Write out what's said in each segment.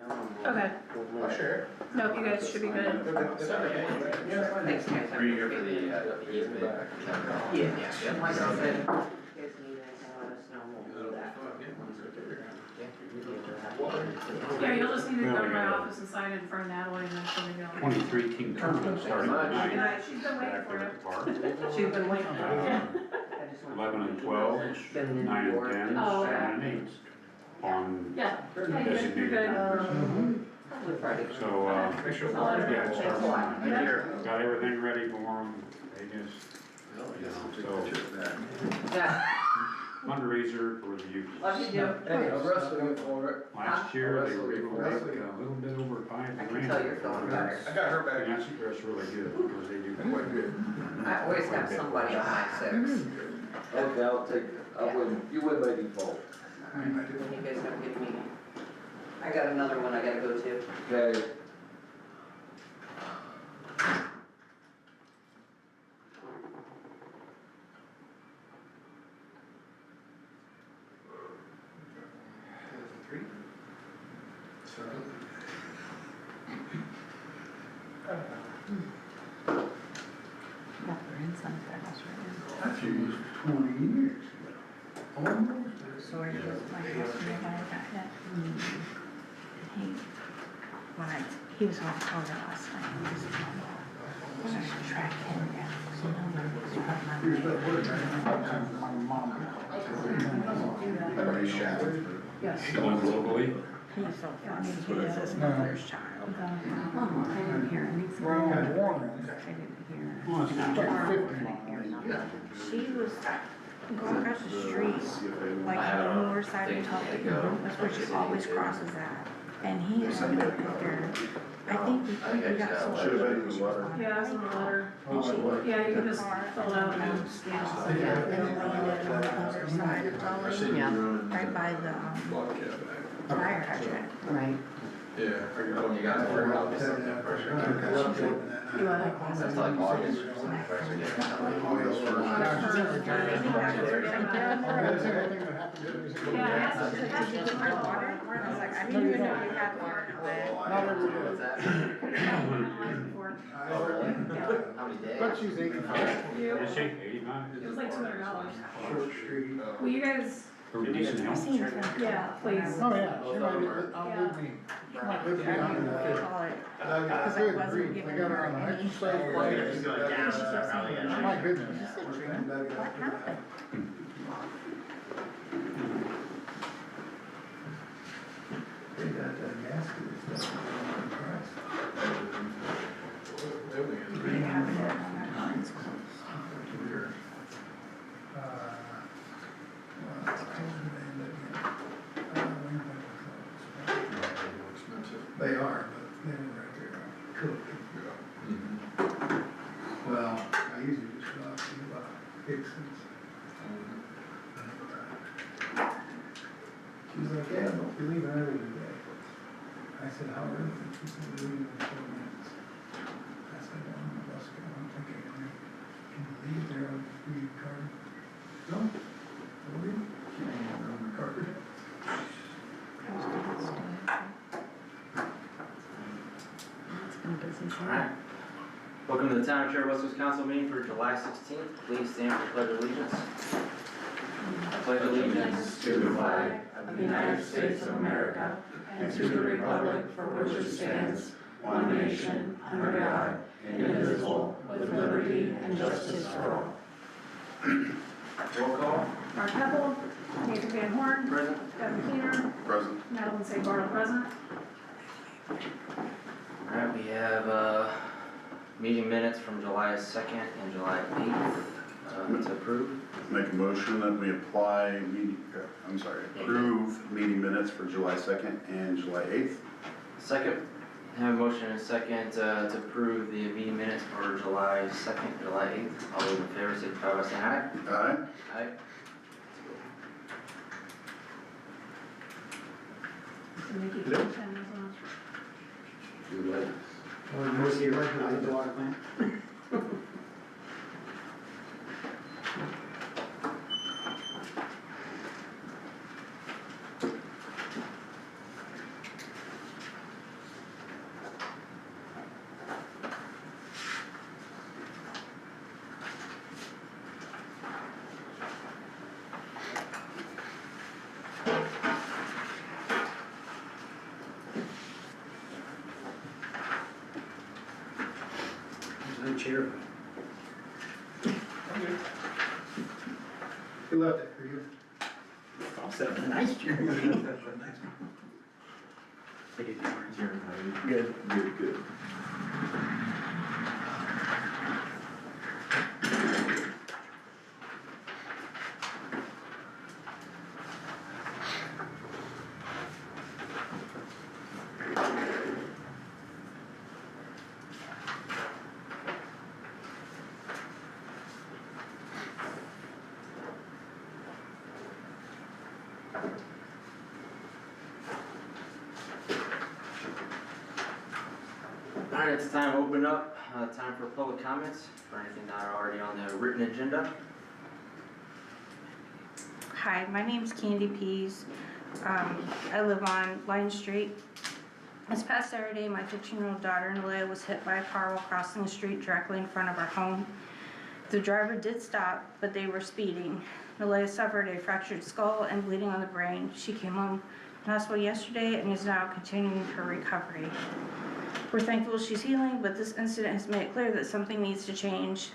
Okay, I'll share. no, you guys should be good. Thanks, guys. Were you here for the easement? Yeah. Like I said, if you guys need anything, let us know, we'll do that. Yeah, you'll just need to go to my office and sign in front of Natalie and then she'll be going. 23 King Tournament starting Good tonight. night, she's been waiting Back for there you. at the park. She's been waiting for it. I just want 11 and 12, Been in 9 New and York. 10, Oh, 7 and 8. On Yeah, you're designated good. numbers. Probably Friday. So, I'll let her yeah, know. it's Thanks a lot. got everything ready for them. They just, Yeah, fundraiser for the youth. love you, Jim. Hey, I'm wrestling for it. Last year, they were able to make a little bit over 5 I grand. can tell you're feeling better. I got her And back. that's really good because they do quite good. I always have somebody on my six. Okay, I'll take, you win by default. Alright, you guys have a good meeting. I got another one I gotta go to. Okay. Yeah, we're inside that house right now. That's used 20 years. Almost. So are you my house when they got that yet? And he, when he was on over last night, he was trying to track him down. So nobody was from my Here's that word, neighborhood. my mom. Do that. Everybody shouted. Yes. Going locally? He's so funny, he is his mother's child. Okay. I didn't hear anything. We're on Warren. I didn't hear. Well, it's not I didn't hear nothing. She was going across the street, like I have on the a north side thing of Tulsa, to go. that's where she always crosses at. And he was over there, I think we got so. Should've been in the letter. Yeah, it's in the letter. And she Yeah, you can took just the car fill it out and scan all of that, and then landed on the other side of Tulsa, right by the tire hydrant. Right. Yeah. When you got to work out this something for sure. You want it? That's like August or something, first we get Yeah, I asked her. Where's water? I was like, I didn't even know you had water in the way. Not every day. What's that? Before. Oh, really? How many days? But she's 85. You, Is she 89? it was like $200. Short Street. Will you guys, For decent I've help? seen it. yeah, please. Oh, yeah, she might outlive me. She might live beyond that. Call it. Good grief, they got her on the exercise plan. My goodness. What happened? They got that gasket stuff. They haven't had all that lines closed. They are, but they're right there, cooked. Well, I usually just go out to Hickson's. She's like, yeah, don't be leaving early today. I said, how early? She said, we're leaving in 4 minutes. I said, well, I'm gonna bus go, I'm thinking, can you leave there for your car? No, don't leave. She ain't got her own car. It's been busy. Alright. Welcome to the Town of Cherry West Council meeting for July 16th. Please stand for pledge of allegiance. I pledge allegiance To the flag of the United States of America and to the republic for which it stands, one nation, under God, indivisible, with liberty and justice for all. Roll call. Mark Heppel, Nathan Van Horn, Present. Kevin Keener, Present. Madeline St. Bartle present. Alright, we have meeting minutes from July 2nd and July 8th to approve. Make a motion that we approve meeting minutes for July 2nd and July 8th. Second, have a motion and a second to approve the meeting minutes for July 2nd, July 8th. All those in favor signify by saying aye. Aye. Aye. So Nikki can attend as well. The water plant. chair. He left it for you. I'll sit in a nice chair. Good. Good. Alright, it's time to open up, time for public comments, for anything not already on the written agenda. Hi, my name's Candy Pease. I live on Line Street. This past Saturday, my 15-year-old daughter, Nalia, was hit by a car while crossing the street directly in front of our home. The driver did stop, but they were speeding. Nalia suffered a fractured skull and bleeding on the brain. She came home from hospital yesterday and is now continuing her recovery. We're thankful she's healing, but this incident has made it clear that something needs to change.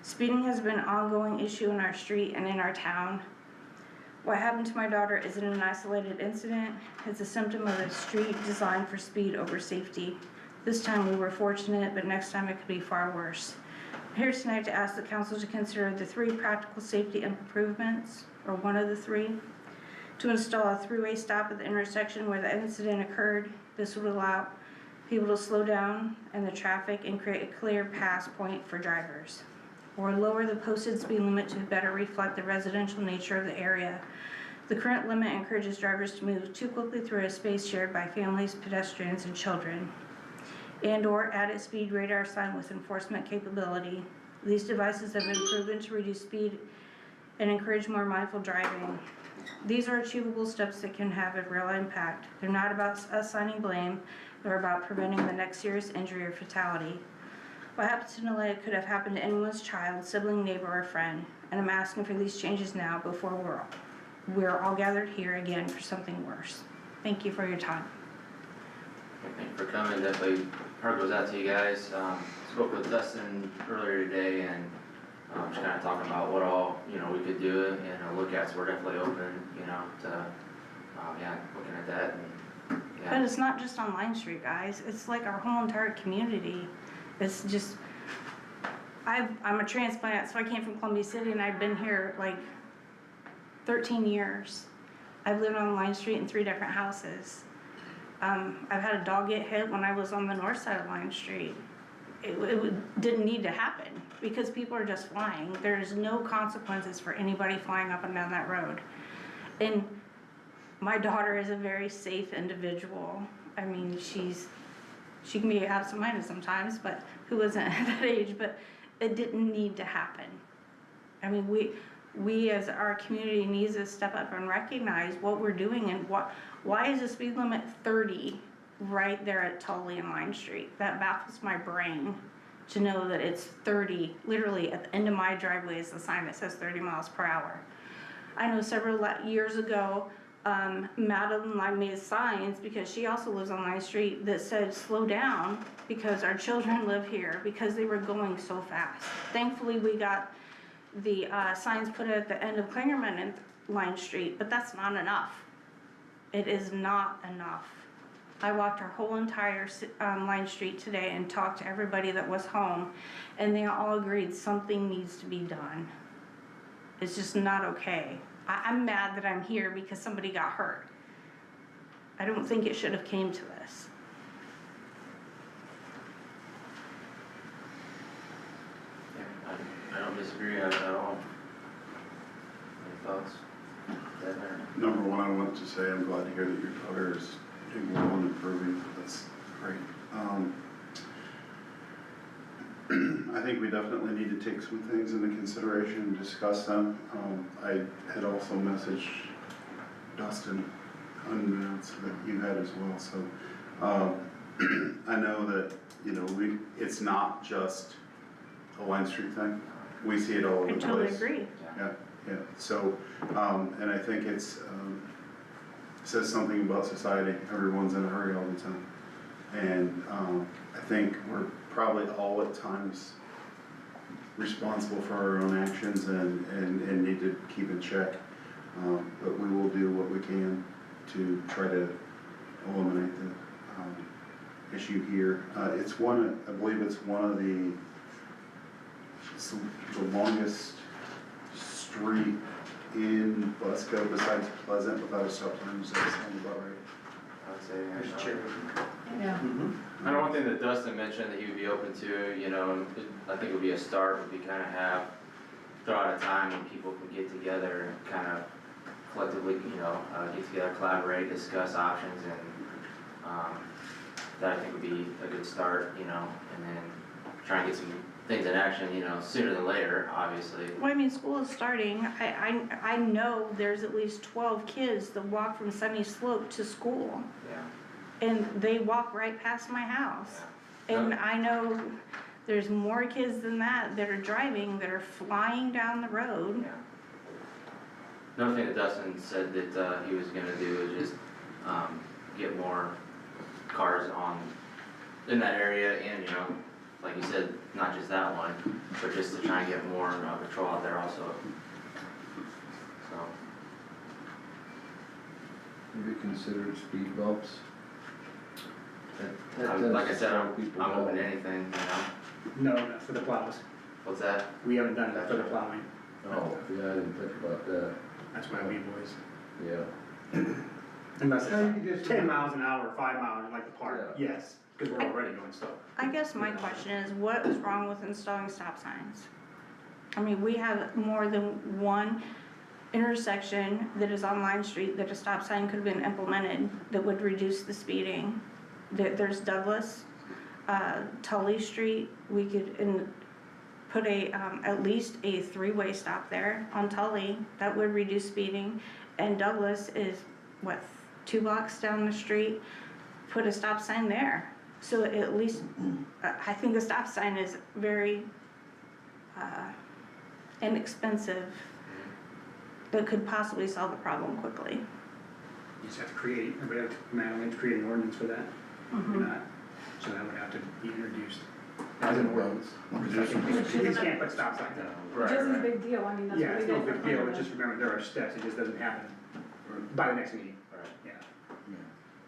Speeding has been an ongoing issue in our street and in our town. What happened to my daughter isn't an isolated incident. It's a symptom of a street designed for speed over safety. This time we were fortunate, but next time it could be far worse. I'm here tonight to ask the council to consider the 3 practical safety improvements, or one of the 3, to install a 3-way stop at the intersection where the incident occurred. This would allow people to slow down and the traffic and create a clear pass point for drivers. Or lower the posted speed limit to better reflect the residential nature of the area. The current limit encourages drivers to move too quickly through a space shared by families, pedestrians, and children. And/or add a speed radar sign with enforcement capability. These devices have been proven to reduce speed and encourage more mindful driving. These are achievable steps that can have a real impact. They're not about assigning blame, they're about preventing the next serious injury or fatality. What happened to Nalia could have happened to anyone's child, sibling, neighbor, or friend, and I'm asking for these changes now before we're all gathered here again for something worse. Thank you for your time. Thank you for coming, definitely heart goes out to you guys. Spoke with Dustin earlier today and just kinda talking about what all, we could do and look at, so we're definitely open, to, looking at that and, But it's not just on Line Street, guys. It's like our whole entire community. It's just, I'm a transplant, so I came from Columbia City and I've been here like 13 years. I've lived on Line Street in 3 different houses. I've had a dog get hit when I was on the north side of Line Street. It didn't need to happen because people are just flying. There's no consequences for anybody flying up and down that road. And my daughter is a very safe individual. I mean, she can be absent-minded sometimes, but who isn't at that age? But it didn't need to happen. I mean, we as our community needs to step up and recognize what we're doing and why is the speed limit 30 right there at Tully and Line Street? That baffles my brain to know that it's 30, literally at the end of my driveway is the sign that says 30 miles per hour. I know several years ago, Madeline made signs because she also lives on Line Street that said slow down because our children live here because they were going so fast. Thankfully we got the signs put at the end of Klingerman and Line Street, but that's not enough. It is not enough. I walked our whole entire Line Street today and talked to everybody that was home and they all agreed something needs to be done. It's just not okay. I'm mad that I'm here because somebody got hurt. I don't think it should have came to this. I don't disagree at all. Any thoughts? Number one, I want to say I'm glad to hear that your daughter is doing well and improving. That's great. I think we definitely need to take some things into consideration and discuss them. I had also messaged Dustin unannounced that you had as well, so I know that, it's not just a Line Street thing. We see it all over I the place. totally agree. Yeah, so, and I think it says something about society. Everyone's in a hurry all the time. And I think we're probably all at times responsible for our own actions and need to keep in check. But we will do what we can to try to eliminate the issue here. It's one, I believe it's one of it's the longest street in Busco besides Pleasant without a stop sign. Does that sound about right? I would say. Mr. Chairman. Yeah. I know one thing that Dustin mentioned that he would be open to, you know, and I think would be a start, would be kind of throw out a time when people can get together and kind of collectively, you know, get together, collaborate, discuss options, and that I think would be a good start, you know, and then try and get some things in action, you know, sooner than later, obviously. Well, I mean, school is starting. I know there's at least 12 kids that walk from Sunny Slope to school, Yeah. and they walk right past my house. And I know there's more kids than that are driving, that are flying down the road. Yeah. Another thing that Dustin said that he was gonna do is just get more cars in that area, and, you know, like you said, not just that one, but just to try and get more patrol out there also. So, Maybe consider speed bumps. like I said, I'm People open to go. anything, you know. No, not for the plows. What's that? We haven't done that for the plowing. Oh, yeah, I didn't think about that, That's why we boys. yeah. Unless No, you it's can just- 10 miles an hour, 5 miles, like the park, yes, because we're already going slow. I guess my question is, what is wrong with installing stop signs? I mean, we have more than one intersection that is on Line Street that a stop sign could have been implemented that would reduce the speeding. There's Douglas, Tully Street, we could put at least a 3-way stop there on Tully, that would reduce speeding. And Douglas is, 2 blocks down the street, put a stop sign there. So at least, I think the stop sign is very inexpensive, that could possibly solve the problem quickly. You just have to create, everybody have to manually create an ordinance for that. Or not, so that would have to be introduced as an ordinance. You just can't put stop signs up. Which isn't a big deal, I mean, that's Yeah, what we it's no did for big deal, but Cleveland. just remember, there are steps, it just doesn't happen by the next meeting. Right. Yeah.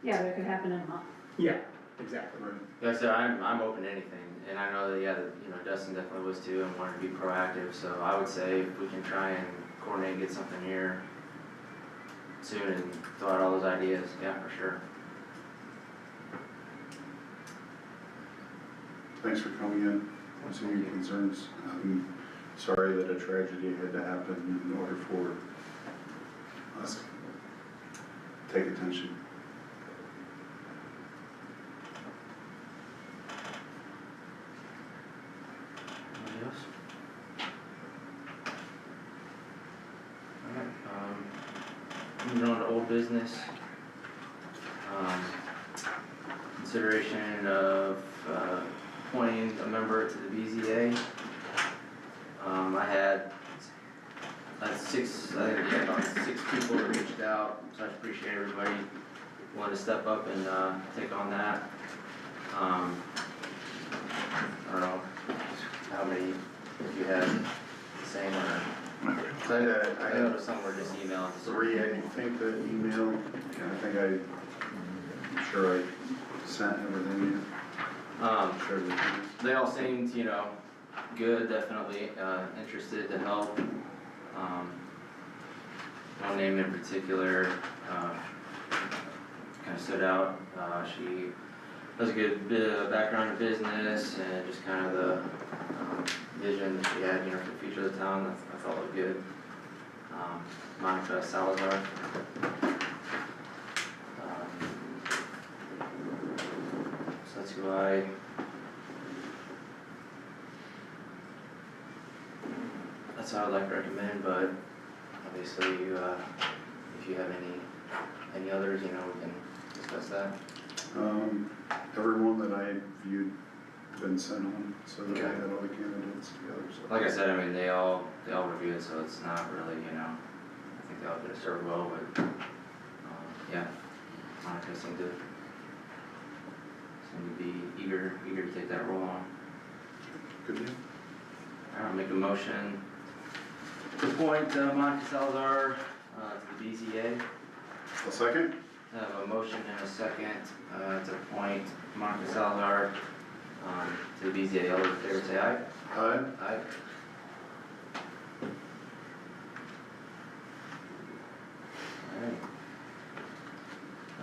Yeah, that could happen in a month. Yeah, exactly. Right. Like I said, I'm open to anything, and I know that, yeah, that, you know, Dustin definitely was too, and wanted to be proactive, so I would say if we can try and coordinate and get something here soon and throw out all those ideas, yeah, for sure. Thanks for coming in, voicing your concerns. I'm sorry that a tragedy had to happen in order for us to take attention. Anybody else? Alright, moving on to old business. Consideration of, appointing a member to the BZA. I had about six people that reached out, so I appreciate everybody wanting to step up and, take on that. I don't know how many, if you had the same or, I know there's some were just email. 3, I think the email, I'm sure I sent everything, shared with you. They all seemed, you know, good, definitely, interested to help. One name in particular, kinda stood out, she has a good bit of background in business and just kind of the, vision that she had, you know, for the future of the town, that I thought looked good. Monica Salazar. So that's who that's how I'd like to recommend, but obviously you, if you have any others, you know, we can discuss that. Everyone that I viewed been sent on, so that I Okay. had all the candidates together, so. Like I said, I mean, they all were good, so it's not really, you know, I think they all did serve well, but, yeah, Monica seemed to be eager to take that role on. Good deal. make a motion to appoint Monica Salazar to the BZA. A second? I have a motion and a second to appoint Monica Salazar to the BZA. All those in favor say aye. Aye. Aye.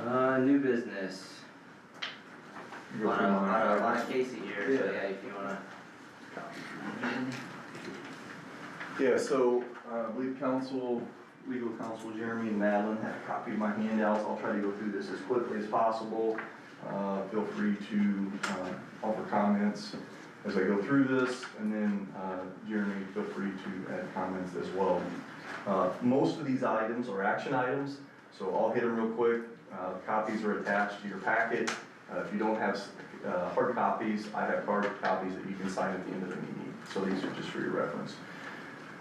Alright. New business. Go through mine. Lana Casey here, so yeah, if you wanna. Yeah, so, I believe legal counsel Jeremy and Madeline have a copy of my handouts. I'll try to go through this as quickly as possible. Feel free to, offer comments as I go through this, and then, Jeremy, feel free to add comments as well. Most of these items are action items, so I'll hit them real quick. Copies are attached to your packet. If you don't have, hard copies, I have hard copies that you can sign at the end of the meeting. So these are just for your reference.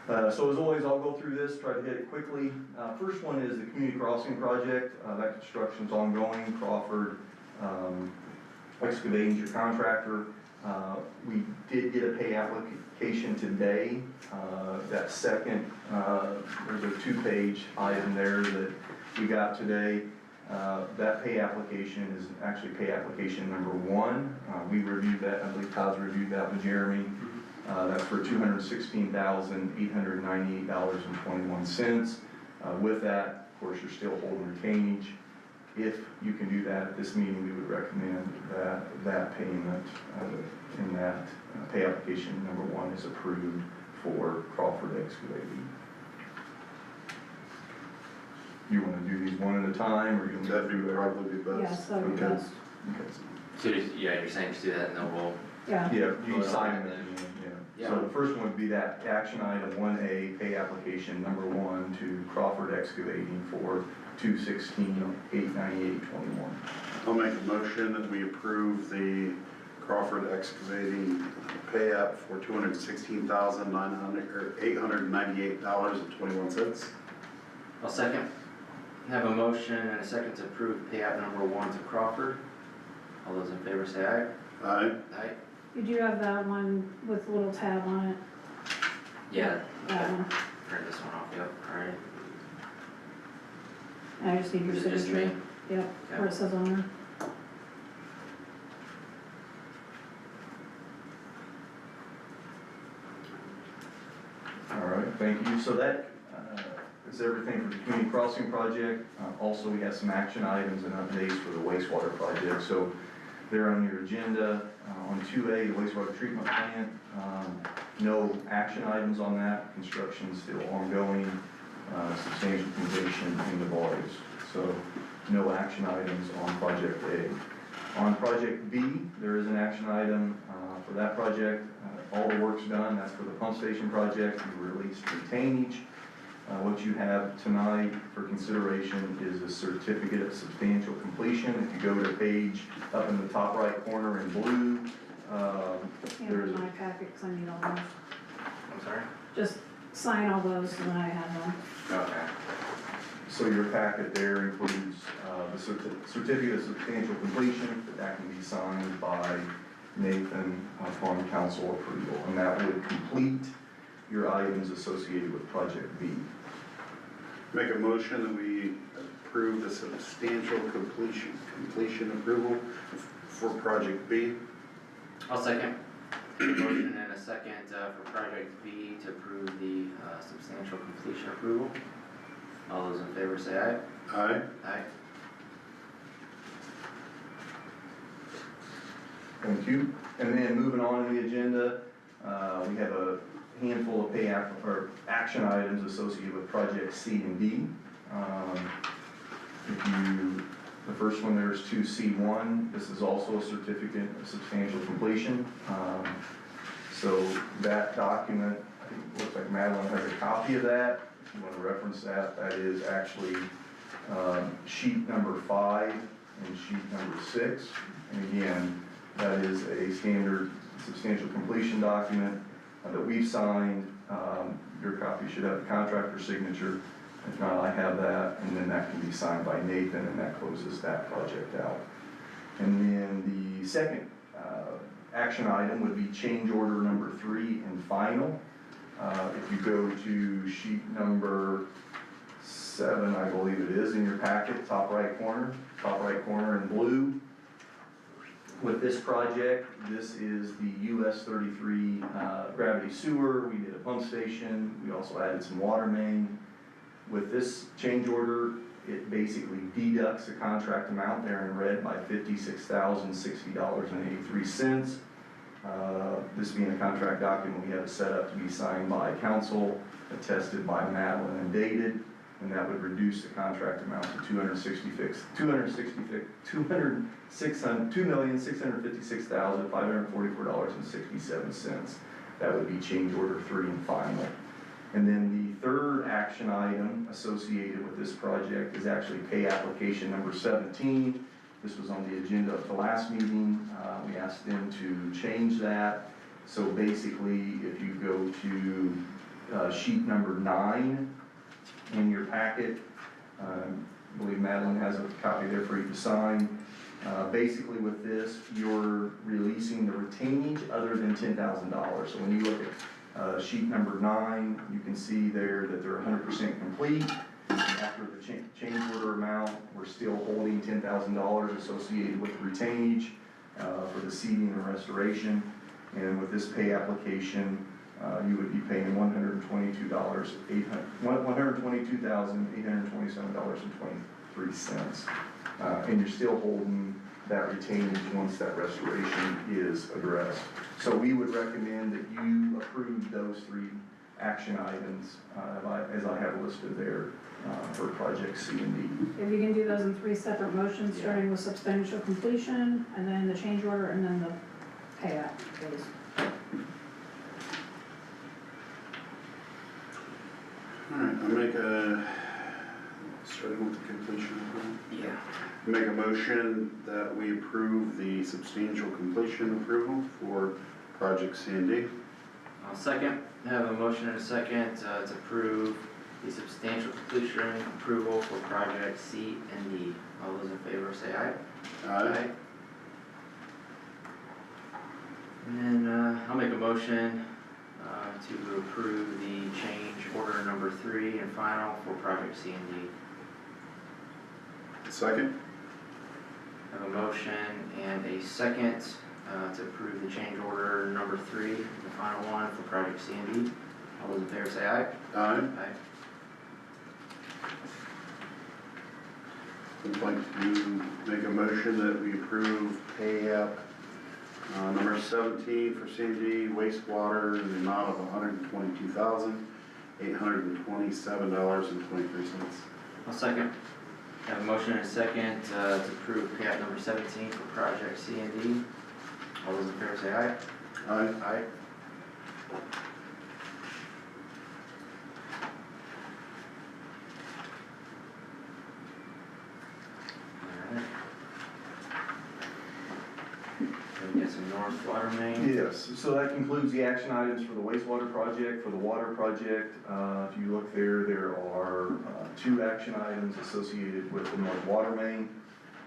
So as always, I'll go through this, try to hit it quickly. First one is the community crossing project. That construction's ongoing. Crawford Excavating's your contractor. We did get a pay application today. That second, there's a 2-page item there that we got today. That pay application is actually pay application number 1. We reviewed that, I believe Todd's reviewed that with Jeremy. That's for $216,898.21. With that, of course, you're still holding retainage. If you can do that at this meeting, we would recommend that payment in that pay application number 1 is approved for Crawford Excavating. You wanna do these one at a time, or you want to That'd do be it? probably best. Yes, that'd be Okay. best. So yeah, you're saying just do that and then we'll. Yeah, Yeah, you Vote on sign it them at then. the end, yeah. Yeah. So the first one would be that action item 1A, pay application number 1 to Crawford Excavating for $216,898.21. I'll make a motion that we approve the Crawford Excavating pay app for $216,898.21. I'll second. Have a motion and a second to approve pay app number 1 to Crawford. All those in favor say aye. Aye. Aye. you do have that one with a little tab on it, Yeah. that one. Print this one off, yep, alright. I just need your Is it just signature. me? Yep, where it says on there. All right, thank you. So that is everything for the community crossing project. Also, we have some action items and updates for the wastewater project. So they're on your agenda. On 2A, the wastewater treatment plant, no action items on that. Construction's still ongoing, substantial completion in the boys. So no action items on project A. On project B, there is an action item for that project. All the work's done. That's for the pump station project. We released retainage. What you have tonight for consideration is a certificate of substantial completion. If you go to page up in the top right corner in blue, there's And my packet, 'cause I need all those. I'm sorry? Just sign all those and then I have them. Okay. so your packet there includes the certificate of substantial completion. That can be signed by Nathan upon council approval, and that would complete your items associated with project B. Make a motion that we approve the substantial completion approval for project B. I'll second. Motion and a second for project B to approve the substantial completion approval. All those in favor say aye. Aye. Aye. Thank you. And then moving on in the agenda, we have a handful of action items associated with project C and D. The first one, there's 2C1. This is also a certificate of substantial completion. So that document, I think it looks like Madeline has a copy of that. If you want to reference that, that is actually sheet number 5 and sheet number 6. And again, that is a standard substantial completion document that we've signed. Your copy should have the contractor's signature. If not, I have that, and then that can be signed by Nathan, and that closes that project out. And then the second action item would be change order number 3 and final. If you go to sheet number 7, I believe it is, in your packet, top right corner in blue. With this project, this is the US 33 gravity sewer. We did a pump station. We also added some water main. With this change order, it basically deducts the contract amount there in red by $56,060.83. This being a contract document, we have it set up to be signed by council, attested by Madeline and dated, and that would reduce the contract amount to $2,656,544.67. That would be change order 3 and final. And then the third action item associated with this project is actually pay application number 17. This was on the agenda of the last meeting. We asked them to change that. So basically, if you go to sheet number 9 in your packet, I believe Madeline has a copy there for you to sign. Basically with this, you're releasing the retainage other than $10,000. So when you look at sheet number 9, you can see there that they're 100% complete. After the change order amount, we're still holding $10,000 associated with retainage for the seeding and restoration. And with this pay application, you would be paying $122,827.23. And you're still holding that retainage once that restoration is addressed. So we would recommend that you approve those 3 action items as I have listed there for project C and D. If you can do those in 3 separate motions, starting with substantial completion, and then the change order, and then the payout, please. All right, starting with the completion. Yeah. Make a motion that we approve the substantial completion approval for project C and D. I'll second. I have a motion and a second to approve the substantial completion approval for project C and D. All those in favor say aye. Aye. And then I'll make a motion to approve the change order number 3 and final for project C and D. Second? I have a motion and a second to approve the change order number 3, the final one for project C and D. All those in favor say aye. Aye. Aye. I'd like to make a motion that we approve pay app number 17 for C and D wastewater in the amount of $122,827.23. I'll second. I have a motion and a second to approve pay app number 17 for project C and D. All those in favor say aye. Aye. Aye. Alright. Then we get some north water main. Yes, so that concludes the action items for the wastewater project. For the water project, if you look there, there are 2 action items associated with the north water main.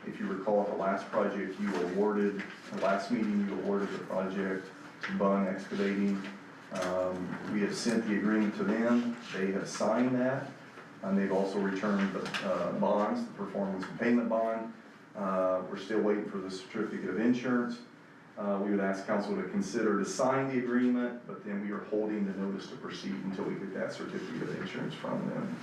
If you recall at the last project, the last meeting, you awarded the project to Bunn Excavating. We have sent the agreement to them. They have signed that, and they've also returned the bonds, the performance and payment bond. We're still waiting for the certificate of insurance. We would ask council to consider to sign the agreement, but then we are holding the notice to proceed until we get that certificate of insurance from them.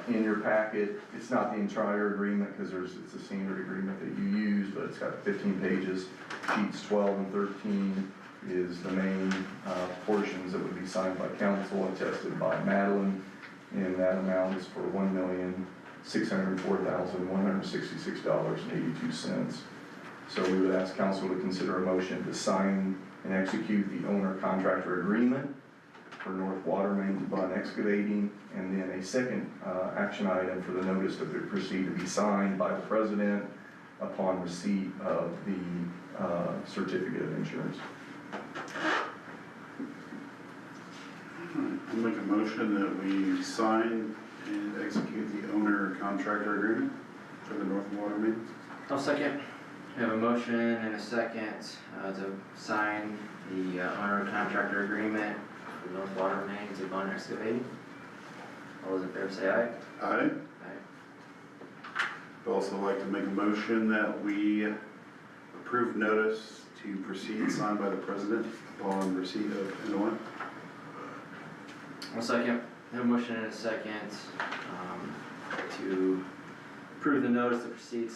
In your packet, it's not the entire agreement because it's a standard agreement that you use, but it's got 15 pages. Sheets 12 and 13 is the main portions that would be signed by council and attested by Madeline, and that amount is for $1,604,166.82. So we would ask council to consider a motion to sign and execute the owner-contractor agreement for North Water Main to Bunn Excavating, and then a second action item for the notice to proceed to be signed by the president upon receipt of the certificate of insurance. I'll make a motion that we sign and execute the owner-contractor agreement for the North Water Main. I'll second. We have a motion and a second to sign the owner contractor agreement for North Water Main to Bond Excavating. All those in favor say aye. Aye. Aye. I'd also like to make a motion that we approve notice to proceed signed by the president upon receipt of NOI. One second, have a motion and a second, to approve the notice to proceed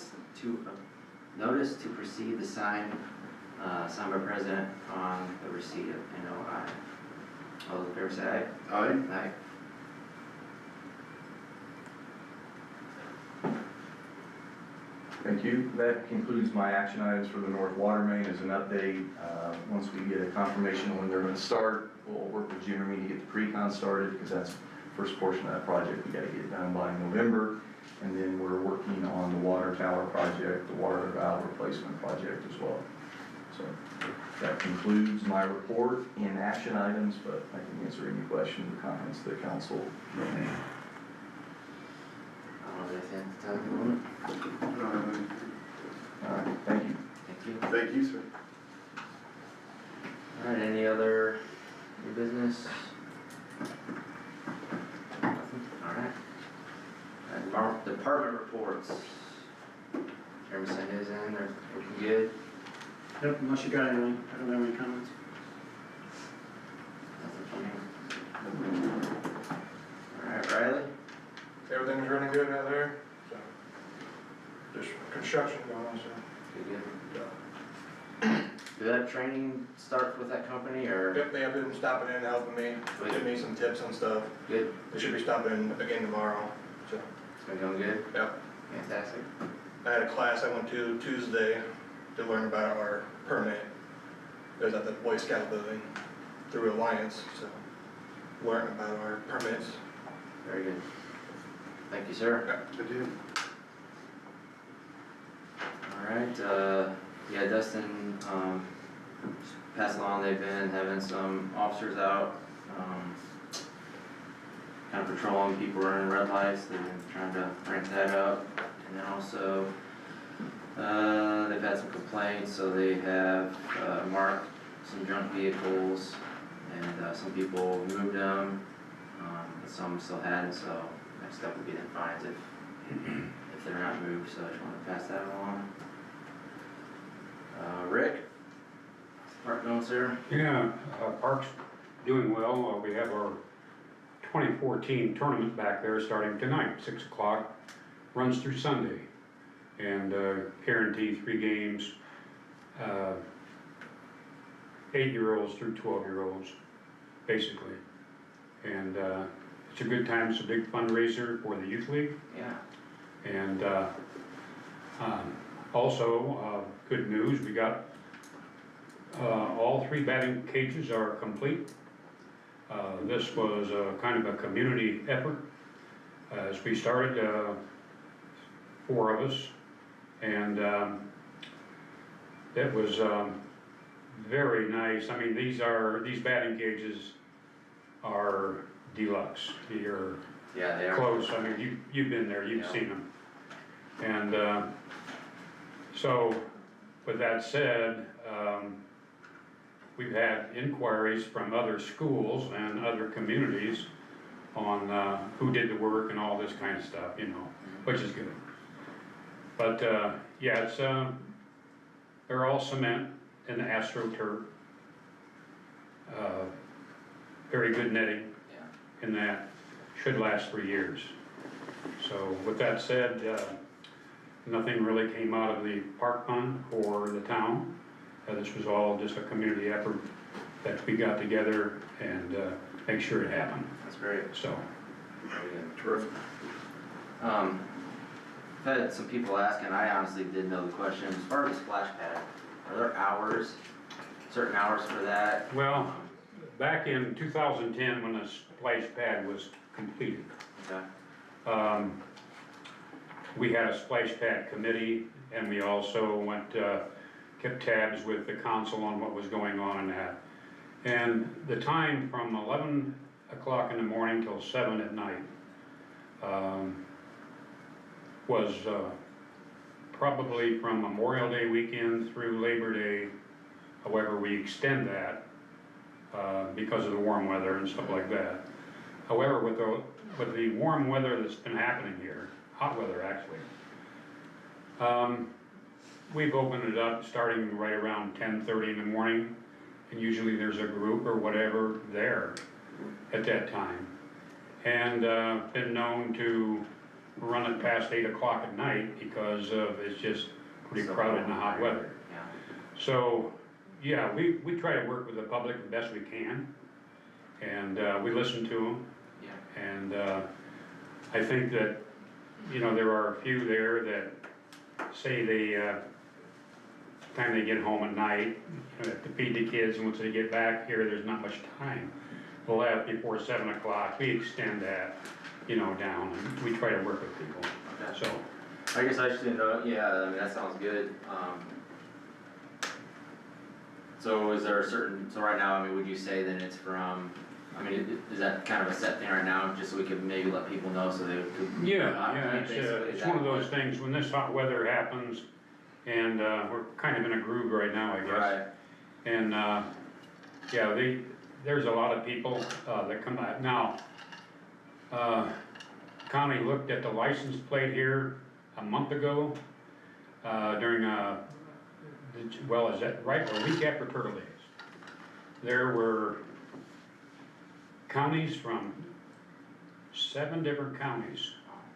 the sign, signed by president on the receipt of NOI. All those in favor say aye. Aye. Aye. Thank you. That concludes my action items for the North Water Main as an update. Once we get a confirmation on when they're gonna start, we'll work with Jim and me to get the pre-con started, because that's the first portion of that project we gotta get done by November. And then we're working on the water tower project, the water valve replacement project as well. So that concludes my report in action items, but I can answer any questions or comments the council may have. I don't have anything to tell you at the moment. All right, thank you. Thank you. Thank you, sir. Alright, any other new business? Alright. And department reports. Jeremy sent his in, they're looking good. Yep, unless you got anything, I don't have any comments. Nothing from me. Alright, Riley? Everything's running good out there, so. Just construction going on, so. Good, good. Did that training start with that company or? Yep, they have been stopping in, helping me, giving me some tips on stuff. Good, They should be stopping in again tomorrow, so. it's been going good? Yep. Fantastic. I had a class I went to Tuesday to learn about our permit. It was at the Boy Scout building through Alliance, so learning about our permits. Very good. Thank you, sir. I do. Alright, yeah, Dustin, passed along, they've been having some officers out, kind of patrolling people running red lights, they've been trying to ramp that up. And then also, they've had some complaints, so they have, marked some junk vehicles, and, some people moved them, but some still hadn't, so next step would be then fines if they're not moved, so I just wanted to pass that along. Rick? Park going, sir? Yeah, Park's doing well. We have our 2014 tournament back there starting tonight, 6 o'clock, runs through Sunday. And guarantee 3 games, 8-year-olds through 12-year-olds, basically. And it's a good time, it's a big fundraiser for the youth league. Yeah. And also, good news, we got all 3 batting cages are complete. This was kind of a community effort. As we started, 4 of us, and it was very nice. I mean, these batting cages are deluxe. You're Yeah, they are. close. I mean, you've been there, you've Yeah. seen them. And so, with that said, we've had inquiries from other schools and other communities on who did the work and all this kind of stuff, you know, which is good. But yeah, it's they're all cement and AstroTurf. Very good netting Yeah. in that, should last 3 years. So with that said, nothing really came out of the park fund for the town. This was all just a community effort that we got together and make sure it happened, That's great. so. Very good. Terrific. I've had some people asking, I honestly didn't know the question, as far as the splash pad, are there hours, certain hours for that? Well, back in 2010, when the splash pad was completed, Okay, we had a splash pad committee, and we also kept tabs with the council on what was going on in that. And the time from 11 o'clock in the morning till 7 at night was probably from Memorial Day weekend through Labor Day, however we extend that, because of the warm weather and stuff like that. However, with the warm weather that's been happening here, hot weather actually, we've opened it up starting right around 10:30 in the morning, and usually there's a group or whatever there at that time. And been known to run it past 8 o'clock at night because it's just pretty crowded in the hot weather. Yeah. So, yeah, we try to work with the public the best we can, and we listen to them. Yeah. And I think that, you know, there are a few there that say they, time they get home at night, you know, have to feed the kids, and once they get back here, there's not much time. We'll have before 7 o'clock, we extend that, you know, down, and we try to work with people, Okay. so. I guess I just didn't know, yeah, I mean, that sounds good. So is there a certain, so right now, I mean, would you say then it's from, I mean, is that kind of a set thing right now, just so we could maybe let people know so they could? Yeah, it's one of those things, when this hot weather happens, and we're kind of in a groove right now, I guess. Right, And, yeah, there's a lot of people that come out. Now, Connie looked at the license plate here a month ago during well, is that right, a week after Turtle Days. There were counties from 7 different counties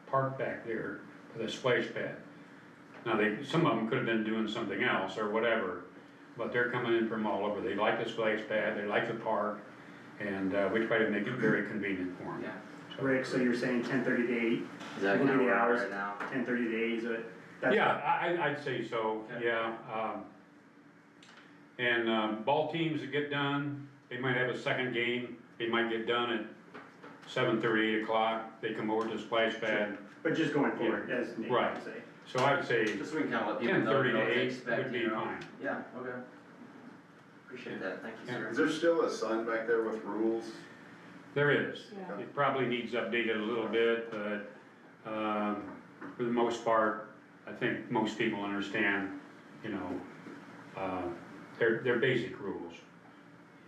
parked back there for the splash pad. Now, some of them could have been doing something else or whatever, but they're coming in from all over. They like the splash pad, they like the park, and we try to make it very convenient for them. yeah. Rick, so you're saying 10:30 to 8, Is that Look kind at of the where hours. we're at now? 10:30 to 8 is it? That's Yeah, I'd say so, Okay. yeah. And ball teams that get done, they might have a second game, they might get done at 7:30, 8 o'clock, they come over to the splash pad. But just going forward, as Nate Right. would say. So I'd say, Just so we can kind of let people know 10:30 to what to 8 expect, would be you know? fine. Yeah, okay. Appreciate that, thank you, Is sir. there still a sign back there with rules? there is. Yeah. It probably needs updated a little bit, but for the most part, I think most people understand, you know, they're basic rules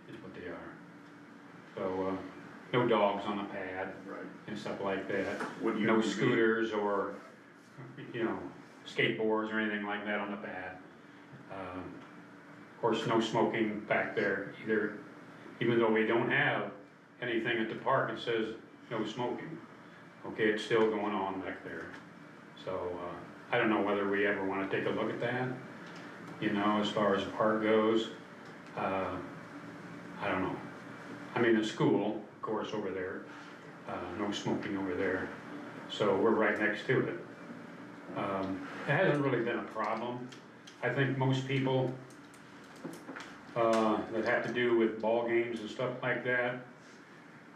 is what they are. So, no dogs on the pad Right. and stuff like that. Would you No be- scooters or, you know, skateboards or anything like that on the pad. Of course, no smoking back there either, even though we don't have anything at the park that says no smoking. Okay, it's still going on back there. So, I don't know whether we ever wanna take a look at that, you know, as far as the park goes. I don't know. I mean, the school, of course, over there, no smoking over there, so we're right next to it. It hasn't really been a problem. I think most people, that have to do with ball games and stuff like that,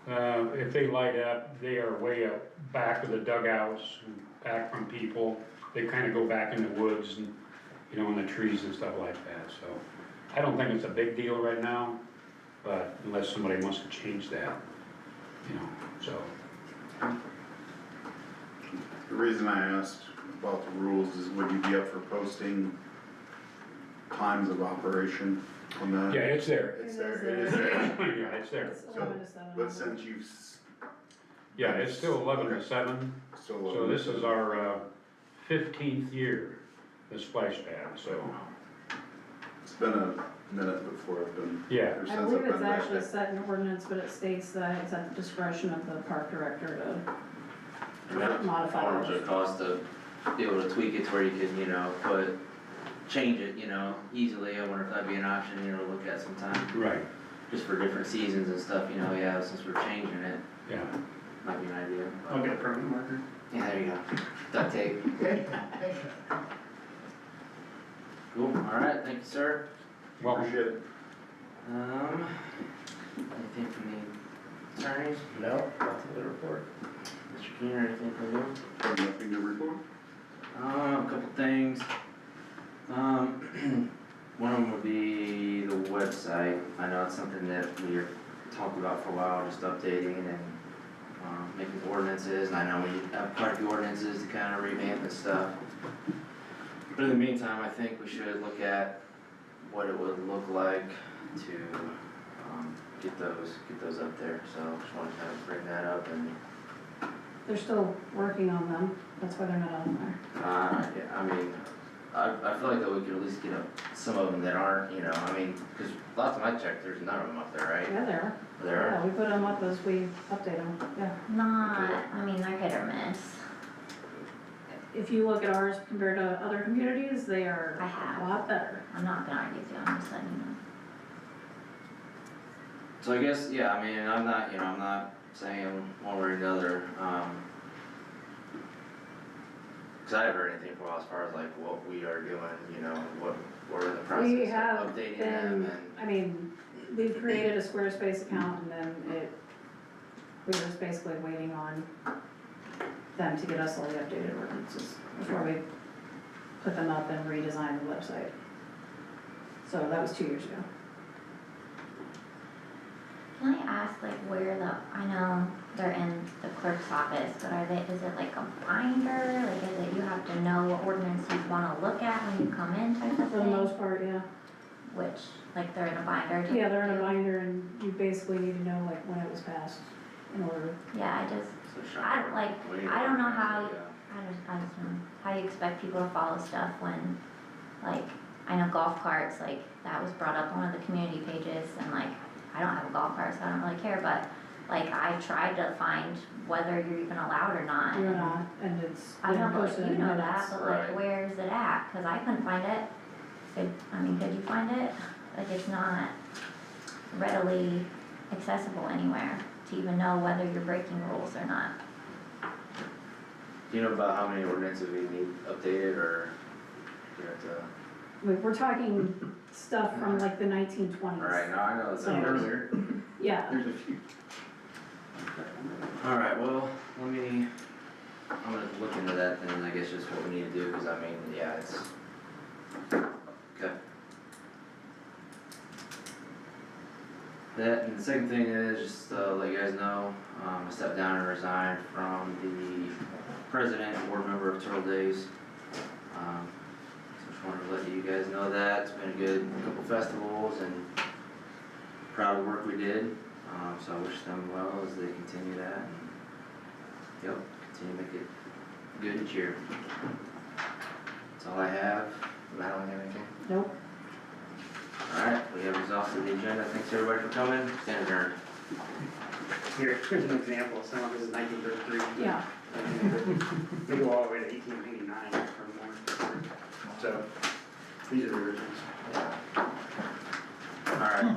if they light up, they are way up back of the dugouts, and back from people. They kinda go back in the woods and, you know, in the trees and stuff like that, so. I don't think it's a big deal right now, but unless somebody wants to change that, you know, so. The reason I asked about the rules is would you be up for posting times of operation on that? Yeah, it's there. It's there, it is there. Yeah, it's there. It's 11 to 7. But since you've Yeah, it's still 11 to 7, still. so this is our 15th year, the splash pad, so, It's been a minute before I've been. yeah. or I since I've believe it's been back actually there. set in ordinance, but it states that it's at the discretion of the park director to How modify much it. it cost to be able to tweak it to where you could, you know, change it, you know, easily? I wonder if that'd be an option, you know, to look at sometime, Right, just for different seasons and stuff, you know, yeah, since we're changing it, yeah. might be an idea. I'll get a permanent marker. Yeah, there you go, duct tape. Cool, alright, thank you, sir. Well, Appreciate it. Anything from the attorneys? No, nothing to report. Mr. Keener, anything from you? Have nothing to report? A couple things. One of them would be the website. I know it's something that we are talking about for a while, just updating and making ordinances. And I know we have quite a few ordinances to kind of revamp and stuff. But in the meantime, I think we should look at what it would look like to get those up there, so just wanted to kind of bring that up and, They're still working on them, that's why they're not on there. yeah, I mean, I feel like that we could at least get up some of them that aren't, you know, I mean, cause last time I checked, there's none of them up there, right? Yeah, they are. There are? Yeah, we put them up as we update them, yeah. Not, I mean, they're hit or miss. If you look at ours compared to other communities, they are I have. a lot better. I'm not gonna argue with you, I'm just letting you know. So I guess, yeah, I mean, I'm not, you know, I'm not saying one way or another, cause I haven't heard anything for a while as far as like what we are doing, you know, what we're in the process We of have updating them been, and. I mean, we've created a Squarespace account and then we were just basically waiting on them to get us all the updated ordinances before we put them up and redesign the website. So that was 2 years ago. Can I ask like where I know they're in the clerk's office, but is it like a binder? Like is it you have to know what ordinance you wanna look at when you come in type of For the thing? most part, yeah. Which, like they're in a binder? Yeah, they're in a binder and you basically need to know like when it was passed in order. Yeah, So Sean, I like, we need I don't know to- how- yeah. I just know, how you expect people to follow stuff when, like, I know golf carts, like, that was brought up on one of the community pages, and like, I don't have a golf cart, so I don't really care, but, like, I tried to find whether you're even allowed or not. You're and not, and it's. I know, posted but you in know minutes. that, but Right. like, where is it at? Cause I couldn't find it. Could you find it? Like, it's not readily accessible anywhere to even know whether you're breaking rules or not. Do you know about how many ordinances we need updated or, you know, We're talking stuff from like the 1920s. alright, now I know it's So- earlier. Yeah, There's a few. Alright, well, I'm gonna look into that then, I guess just what we need to do, cause I mean, yeah, it's, okay. That, and the second thing is, just to let you guys know, I stepped down and resigned from the president and board member of Turtle Days. So just wanted to let you guys know that, it's been a good couple festivals and proud of the work we did. So I wish them well as they continue that and, yep, continue to make it good and cheer. That's all I have. Matt, don't have anything? nope. Alright, we have exhausted the agenda. Thanks everybody for coming. Stand adjourned. Here's an example, some of this is 1933. Yeah. They go all the way to 1899 or more. So, these are the originals. Alright,